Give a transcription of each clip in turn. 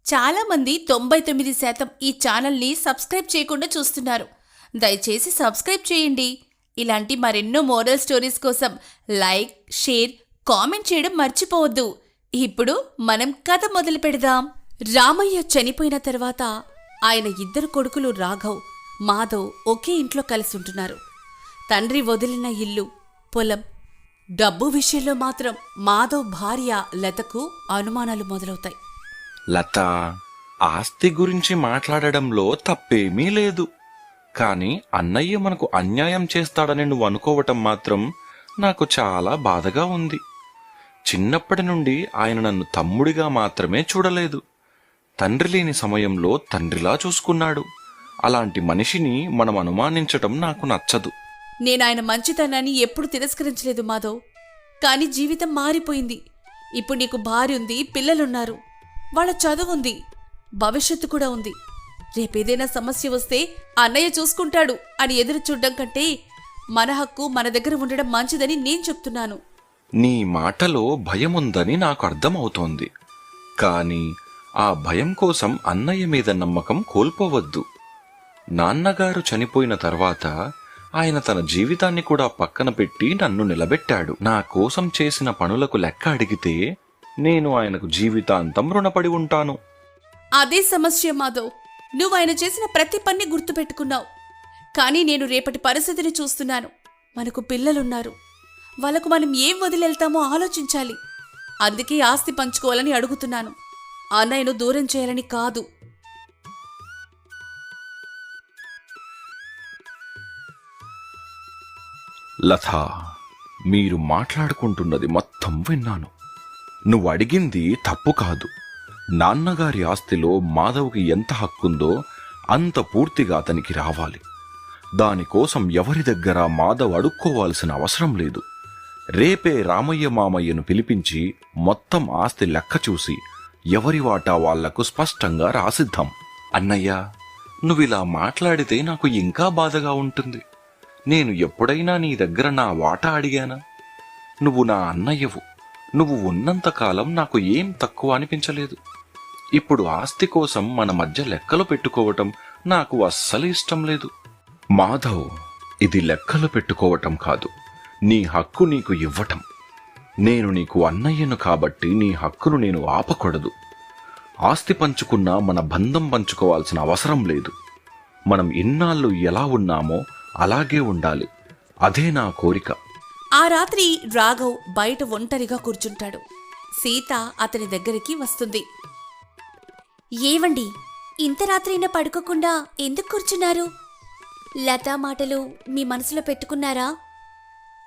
చాలామంది 99% ఈ ఛానల్ని సబ్స్క్రైబ్ చేయకుండా చూస్తున్నారు. దయచేసి సబ్స్క్రైబ్ చేయండి. ఇలాంటి మరెన్నో మోరల్ స్టోరీస్ కోసం లైక్, షేర్, కామెంట్ చేయడం మర్చిపోవద్దు. ఇప్పుడు మనం కథ మొదలు పెడదాం. రామయ్య చనిపోయిన తర్వాత ఆయన ఇద్దరు కొడుకులు రాఘవ్, మాధవ్ ఒకే ఇంట్లో కలిసి ఉంటున్నారు. తండ్రి వదిలిన ఇల్లు, పొలం, డబ్బు విషయంలో మాత్రం మాధవ్ భార్య లతకు అనుమానాలు మొదలవుతాయి. లత, ఆస్తి గురించి మాట్లాడడంలో తప్పేమీ లేదు. కాని అన్నయ్య మనకు అన్యాయం చేస్తాడని నువ్వు అనుకోవటం మాత్రం నాకు చాలా బాధగా ఉంది. చిన్నప్పటి నుండి ఆయన నన్ను తమ్ముడిగా మాత్రమే చూడలేదు. తండ్రి లేని సమయంలో తండ్రిలా చూసుకున్నాడు. అలాంటి మనిషిని మనం అనుమానించటం నాకు నచ్చదు. నేనాయన మంచితనాన్ని ఎప్పుడు తిరస్కరించలేదు మాధవ్. కాని జీవితం మారిపోయింది. ఇప్పుడు నీకు భార్య ఉంది, పిల్లలున్నారు, వాళ్ళ చదువుంది, భవిష్యత్తు కూడా ఉంది. రేపేదైనా సమస్య వస్తే అన్నయ్య చూసుకుంటాడు అని ఎదురు చూడ్డం కంటే మన హక్కు మన దగ్గర ఉండడం మంచిదని నేను చెప్తున్నాను. నీ మాటలో భయముందని నాకు అర్థమవుతోంది. కాని ఆ భయం కోసం అన్నయ్య మీద నమ్మకం కోల్పోవద్దు. నాన్నగారు చనిపోయిన తర్వాత ఆయన తన జీవితాన్ని కూడా పక్కన పెట్టి నన్ను నిలబెట్టాడు. నా కోసం చేసిన పనులకు లెక్క అడిగితే నేను ఆయనకు జీవితాంతం రుణపడి ఉంటాను. అదే సమస్య మాధవ్. నువ్వు ఆయన చేసిన ప్రతి పని గుర్తుపెట్టుకున్నావు. కానీ నేను రేపటి పరిస్థితిని చూస్తున్నాను. మనకు పిల్లలున్నారు. వాళ్ళకు మనం ఏం వదిలేళ్తామో ఆలోచించాలి. అందుకే ఆస్తి పంచుకోవాలని అడుగుతున్నాను. అన్నయ్యను దూరం చేయాలని కాదు. లత, మీరు మాట్లాడుకుంటున్నది మొత్తం విన్నాను. నువ్వు అడిగింది తప్పు కాదు. నాన్నగారి ఆస్తిలో మాధవ్కి ఎంత హక్కుందో అంత పూర్తిగా అతనికి రావాలి. దానికోసం ఎవరి దగ్గర మాధవ్ అడుక్కోవాల్సిన అవసరం లేదు. రేపే రామయ్య మామయ్యను పిలిపించి మొత్తం ఆస్తి లెక్క చూసి ఎవరి వాటా వాళ్లకు స్పష్టంగా రాసిద్దాం. అన్నయ్య, నువ్విలా మాట్లాడితే నాకు ఇంకా బాధగా ఉంటుంది. నేను ఎప్పుడైనా నీ దగ్గర నా వాటా అడిగానా? నువ్వు నా అన్నయ్యవు. నువ్వు ఉన్నంతకాలం నాకు ఏం తక్కువ అనిపించలేదు. ఇప్పుడు ఆస్తి కోసం మన మధ్య లెక్కలు పెట్టుకోవటం నాకు అస్సలు ఇష్టం లేదు. మాధవ్, ఇది లెక్కలు పెట్టుకోవటం కాదు, నీ హక్కు నీకు ఇవ్వటం. నేను నీకు అన్నయ్యను కాబట్టి నీ హక్కును నేను ఆపకూడదు. ఆస్తి పంచుకున్నా మన బంధం పంచుకోవాల్సిన అవసరం లేదు. మనం ఇన్నాళ్ళు ఎలా ఉన్నామో అలాగే ఉండాలి. అదే నా కోరిక. ఆ రాత్రి రాఘవ్ బయట ఒంటరిగా కూర్చుంటాడు. సీత అతని దగ్గరికి వస్తుంది. ఏవండి, ఇంత రాత్రైనా పడుకోకుండా ఎందుకు కూర్చున్నారు? లతా మాటలు మీ మనసులో పెట్టుకున్నారా?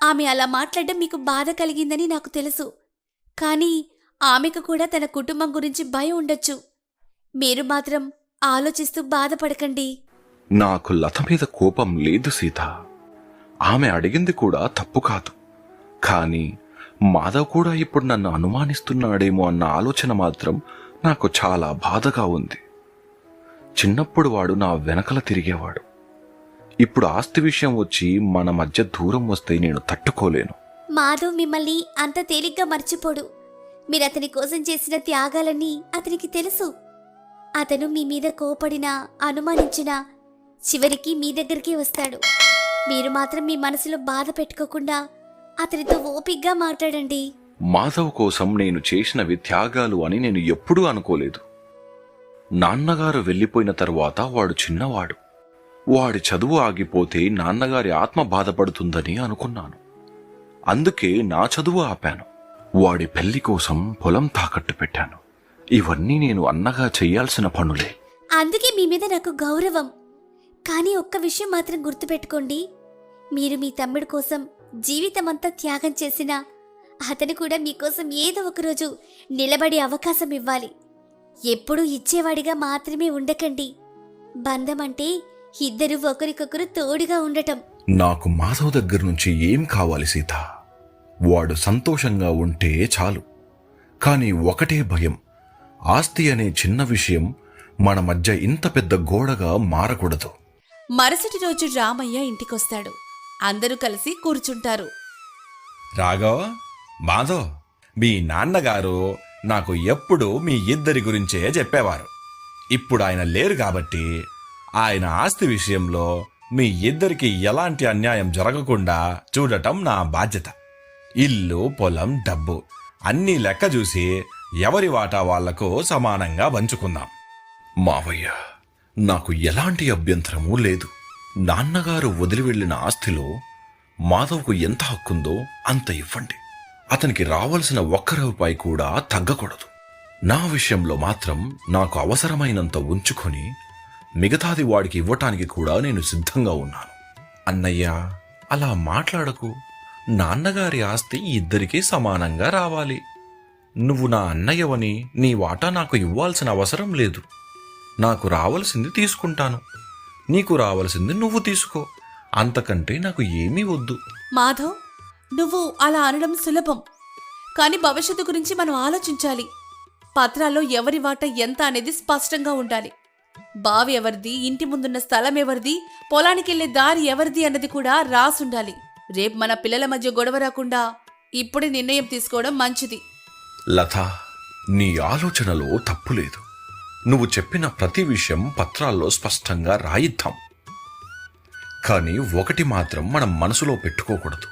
ఆమె అలా మాట్లాడడం మీకు బాధ కలిగిందని నాకు తెలుసు. కానీ ఆమెకు కూడా తన కుటుంబం గురించి భయం ఉండొచ్చు. మీరు మాత్రం ఆలోచిస్తూ బాధపడకండి. నాకు లత మీద కోపం లేదు సీత. ఆమె అడిగింది కూడా తప్పు కాదు. కానీ మాధవ్ కూడా ఇప్పుడు నన్ను అనుమానిస్తున్నాడేమో అన్న ఆలోచన మాత్రం నాకు చాలా బాధగా ఉంది. చిన్నప్పుడు వాడు నా వెనకల తిరిగేవాడు. ఇప్పుడు ఆస్తి విషయం వచ్చి మన మధ్య దూరం వస్తే నేను తట్టుకోలేను. మాధవ్ మిమ్మల్ని అంత తేలిగ్గా మర్చిపోడు. మీరు అతని కోసం చేసిన త్యాగాలన్నీ అతనికి తెలుసు. అతను మీ మీద కోపడినా అనుమానించినా చివరికి మీ దగ్గరికి వస్తాడు. మీరు మాత్రం మీ మనసులో బాధ పెట్టుకోకుండా అతనితో ఓపిగ్గా మాట్లాడండి. మాధవ్ కోసం నేను చేసినవి త్యాగాలు అని నేను ఎప్పుడూ అనుకోలేదు. నాన్నగారు వెళ్ళిపోయిన తరువాత వాడు చిన్నవాడు. వాడి చదువు ఆగిపోతే నాన్నగారి ఆత్మ బాధపడుతుందని అనుకున్నాను. అందుకే నా చదువు ఆపాను. వాడి పెళ్లి కోసం పొలం తాకట్టు పెట్టాను. ఇవన్నీ నేను అన్నగా చెయ్యాల్సిన పనులే. అందుకే మీ మీద నాకు గౌరవం. కానీ ఒక్క విషయం మాత్రం గుర్తుపెట్టుకోండి. మీరు మీ తమ్ముడి కోసం జీవితమంతా త్యాగం చేసినా అతను కూడా మీకోసం ఏదో ఒకరోజు నిలబడే అవకాశం ఇవ్వాలి. ఎప్పుడూ ఇచ్చేవాడిగా మాత్రమే ఉండకండి. బంధం అంటే ఇద్దరు ఒకరికొకరు తోడుగా ఉండటం. నాకు మాధవ్ దగ్గర నుంచి ఏం కావాలి సీత? వాడు సంతోషంగా ఉంటే చాలు. కానీ ఒకటే భయం, ఆస్తి అనే చిన్న విషయం మన మధ్య ఇంత పెద్ద గోడగా మారకూడదు. మరుసటి రోజు రామయ్య ఇంటికొస్తాడు. అందరూ కలిసి కూర్చుంటారు. రాఘవ్, మాధవ్, మీ నాన్నగారు నాకు ఎప్పుడూ మీ ఇద్దరి గురించే చెప్పేవారు. ఇప్పుడు ఆయన లేరు కాబట్టి ఆయన ఆస్తి విషయంలో మీ ఇద్దరికి ఎలాంటి అన్యాయం జరగకుండా చూడటం నా బాధ్యత. ఇల్లు, పొలం, డబ్బు అన్నీ లెక్క చూసి ఎవరి వాటా వాళ్లకు సమానంగా పంచుకుందాం. మావయ్య, నాకు ఎలాంటి అభ్యంతరమూ లేదు. నాన్నగారు వదిలి వెళ్ళిన ఆస్తిలో మాధవ్కు ఎంత హక్కుందో అంత ఇవ్వండి. అతనికి రావాల్సిన ₹1 కూడా తగ్గకూడదు. నా విషయంలో మాత్రం నాకు అవసరమైనంత ఉంచుకొని మిగతాది వాడికి ఇవ్వటానికి కూడా నేను సిద్ధంగా ఉన్నాను. అన్నయ్య, అలా మాట్లాడకు. నాన్నగారి ఆస్తి ఇద్దరికీ సమానంగా రావాలి. నువ్వు నా అన్నయ్యవని నీ వాటా నాకు ఇవ్వాల్సిన అవసరం లేదు. నాకు రావలసింది తీసుకుంటాను, నీకు రావలసింది నువ్వు తీసుకో. అంతకంటే నాకు ఏమీ వద్దు. మాధవ్, నువ్వు అలా అనడం సులభం, కానీ భవిష్యత్తు గురించి మనం ఆలోచించాలి. పత్రాల్లో ఎవరి వాటా ఎంత అనేది స్పష్టంగా ఉండాలి. బావి ఎవరిది, ఇంటి ముందున్న స్థలం ఎవరిది, పొలానికెళ్లే దారి ఎవరిది అన్నది కూడా రాసుండాలి. రేపు మన పిల్లల మధ్య గొడవ రాకుండా ఇప్పుడే నిర్ణయం తీసుకోవడం మంచిది. లత, నీ ఆలోచనలో తప్పులేదు. నువ్వు చెప్పిన ప్రతి విషయం పత్రాల్లో స్పష్టంగా రాయిద్దాం. కానీ ఒకటి మాత్రం మనం మనసులో పెట్టుకోకూడదు.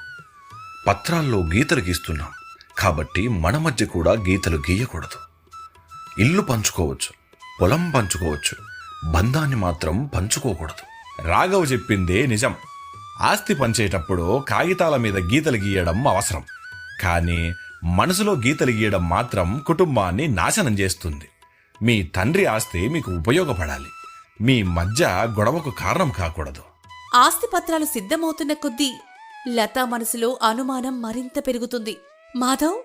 పత్రాల్లో గీతలు గీస్తున్నాం కాబట్టి మన మధ్య కూడా గీతలు గీయకూడదు. ఇల్లు పంచుకోవచ్చు, పొలం పంచుకోవచ్చు, బంధాన్ని మాత్రం పంచుకోకూడదు. రాఘవ్ చెప్పిందే నిజం. ఆస్తి పంచేటప్పుడు కాగితాల మీద గీతలు గీయడం అవసరం, కానీ మనసులో గీతలు గీయడం మాత్రం కుటుంబాన్ని నాశనం చేస్తుంది. మీ తండ్రి ఆస్తి మీకు ఉపయోగపడాలి, మీ మధ్య గొడవకు కారణం కాకూడదు. ఆస్తి పత్రాలు సిద్ధమవుతున్న కొద్దీ లతా మనసులో అనుమానం మరింత పెరుగుతుంది. మాధవ్,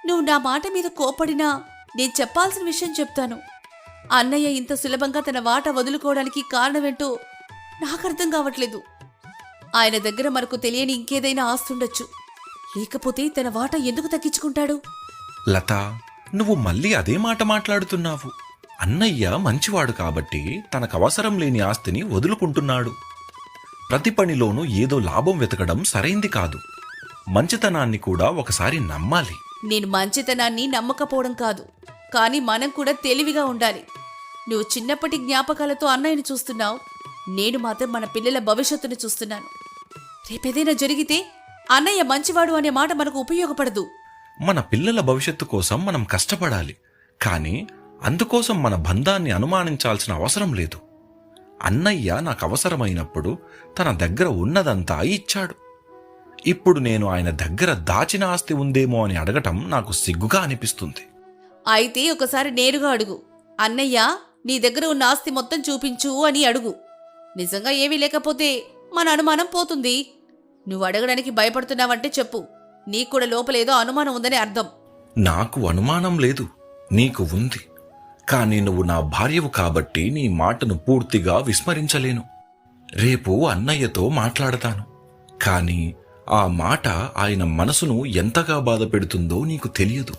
నువ్వు నా మాట మీద కోపడినా నేను చెప్పాల్సిన విషయం చెప్తాను. అన్నయ్య ఇంత సులభంగా తన వాటా వదులుకోవడానికి కారణమేంటో నాకు అర్థం కావట్లేదు. ఆయన దగ్గర మనకు తెలియని ఇంకేదైనా ఆస్తుండొచ్చు. లేకపోతే తన వాటా ఎందుకు తగ్గించుకుంటాడు? లత, నువ్వు మళ్ళీ అదే మాట మాట్లాడుతున్నావు. అన్నయ్య మంచివాడు కాబట్టి తనకు అవసరం లేని ఆస్తిని వదులుకుంటున్నాడు. ప్రతి పనిలోనూ ఏదో లాభం వెతకడం సరైంది కాదు. మంచితనాన్ని కూడా ఒకసారి నమ్మాలి. నేను మంచితనాన్ని నమ్మకపోవడం కాదు, కానీ మనం కూడా తెలివిగా ఉండాలి. నువ్వు చిన్నప్పటి జ్ఞాపకాలతో అన్నయ్యని చూస్తున్నావు, నేను మాత్రం మన పిల్లల భవిష్యత్తును చూస్తున్నాను. రేపేదైనా జరిగితే అన్నయ్య మంచివాడు అనే మాట మనకు ఉపయోగపడదు. మన పిల్లల భవిష్యత్తు కోసం మనం కష్టపడాలి, కానీ అందుకోసం మన బంధాన్ని అనుమానించాల్సిన అవసరం లేదు. అన్నయ్య నాకు అవసరమైనప్పుడు తన దగ్గర ఉన్నదంతా ఇచ్చాడు. ఇప్పుడు నేను ఆయన దగ్గర దాచిన ఆస్తి ఉందేమో అని అడగటం నాకు సిగ్గుగా అనిపిస్తుంది. అయితే ఒకసారి నేరుగా అడుగు. అన్నయ్య, నీ దగ్గర ఉన్న ఆస్తి మొత్తం చూపించు అని అడుగు. నిజంగా ఏమీ లేకపోతే మన అనుమానం పోతుంది. నువ్వు అడగడానికి భయపడుతున్నావంటే చెప్పు, నీకు కూడా లోపలేదో అనుమానం ఉందని అర్థం. నాకు అనుమానం లేదు, నీకు ఉంది. కానీ నువ్వు నా భార్యవు కాబట్టి నీ మాటను పూర్తిగా విస్మరించలేను. రేపు అన్నయ్యతో మాట్లాడతాను, కానీ ఆ మాట ఆయన మనసును ఎంతగా బాధ పెడుతుందో నీకు తెలియదు.